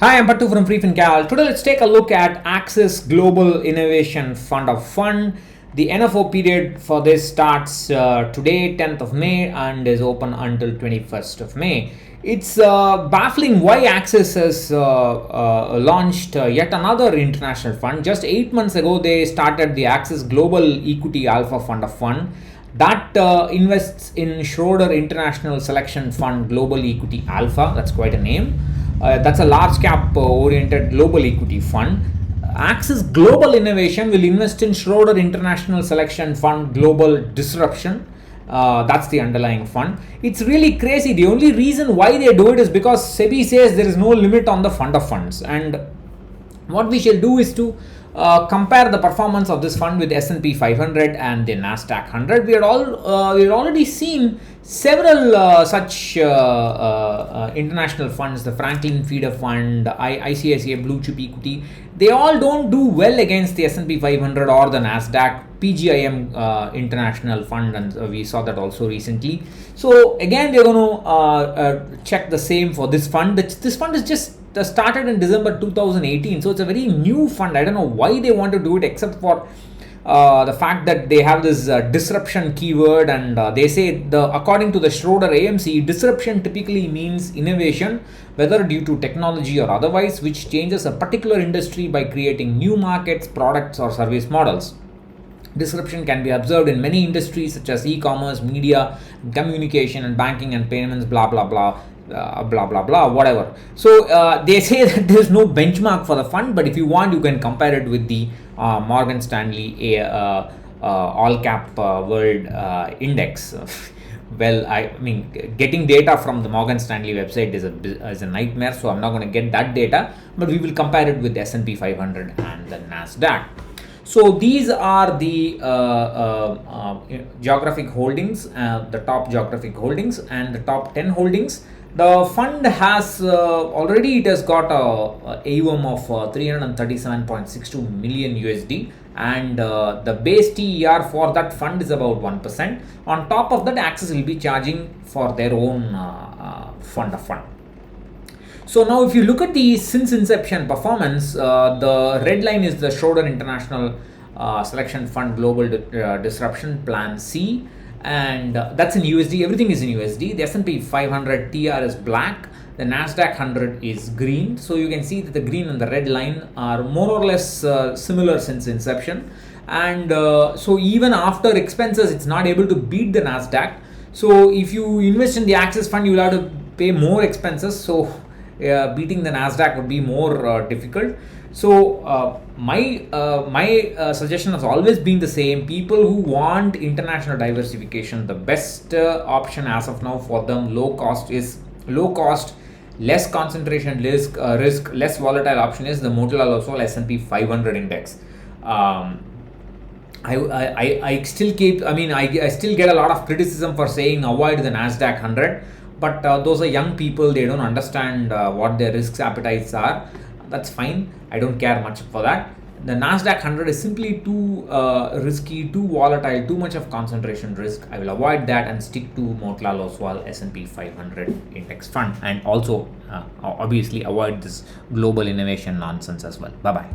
Hi, I'm Pattu from freefincal. Today, let's take a look at Axis Global Innovation Fund of Fund. The NFO period for this starts today, 10th of May, and is open until 21st of May. It's baffling why Axis has launched yet another international fund. Just 8 months ago, they started the Axis Global Equity Alpha Fund of Fund that invests in Schroeder International Selection Fund Global Equity Alpha. That's quite a name. That's a large cap oriented global equity fund. Axis Global Innovation will invest in Schroeder International Selection Fund Global Disruption. That's the underlying fund. It's really crazy. The only reason why they do it is because SEBI says there is no limit on the fund of funds. And what we shall do is to compare the performance of this fund with S&P 500 and the Nasdaq 100. We had already seen several such international funds, the Franklin Feeder Fund, ICICI Blue Chip Equity. They all don't do well against the S&P 500 or the Nasdaq. PGIM International Fund, and we saw that also recently. So again, they're going to check the same for this fund. This fund is just started in December 2018, so it's a very new fund. I don't know why they want to do it, except for the fact that they have this disruption keyword, and they say according to the Schroeder AMC, disruption typically means innovation, whether due to technology or otherwise, which changes a particular industry by creating new markets, products, or service models. Disruption can be observed in many industries such as e-commerce, media, communication, and banking and payments, blah blah blah. Blah blah blah, whatever. So they say that there is no benchmark for the fund, but if you want, you can compare it with the Morgan Stanley all cap world index. Well, I mean, getting data from the Morgan Stanley website is a nightmare, so I'm not going to get that data, but we will compare it with the S&P 500 and the Nasdaq. So these are the geographic holdings, the top geographic holdings and the top 10 holdings. The fund has it has got a AUM of 337.62 million USD, and the base TER for that fund is about 1%. On top of that, Axis will be charging for their own fund of fund. So now if you look at the since inception performance, the red line is the Schroeder International Selection Fund Global Disruption Plan C, and that's in USD. Everything is in USD. The S&P 500 TR is black. The Nasdaq 100 is green. So you can see that the green and the red line are more or less similar since inception. And so even after expenses, it's not able to beat the Nasdaq. So if you invest in the Axis fund, you will have to pay more expenses. So beating the Nasdaq would be more difficult. So my suggestion has always been the same. People who want international diversification, the best option as of now for them, low cost, less concentration risk, less volatile option is the Motilal Oswal S&P 500 index. I still get a lot of criticism for saying avoid the Nasdaq 100. But those are young people, they don't understand what their risk appetites are. That's fine. I don't care much for that. The Nasdaq 100 is simply too risky, too volatile, too much of concentration risk. I will avoid that and stick to Motilal Oswal S&P 500 index fund, and also obviously avoid this global innovation nonsense as well. Bye bye.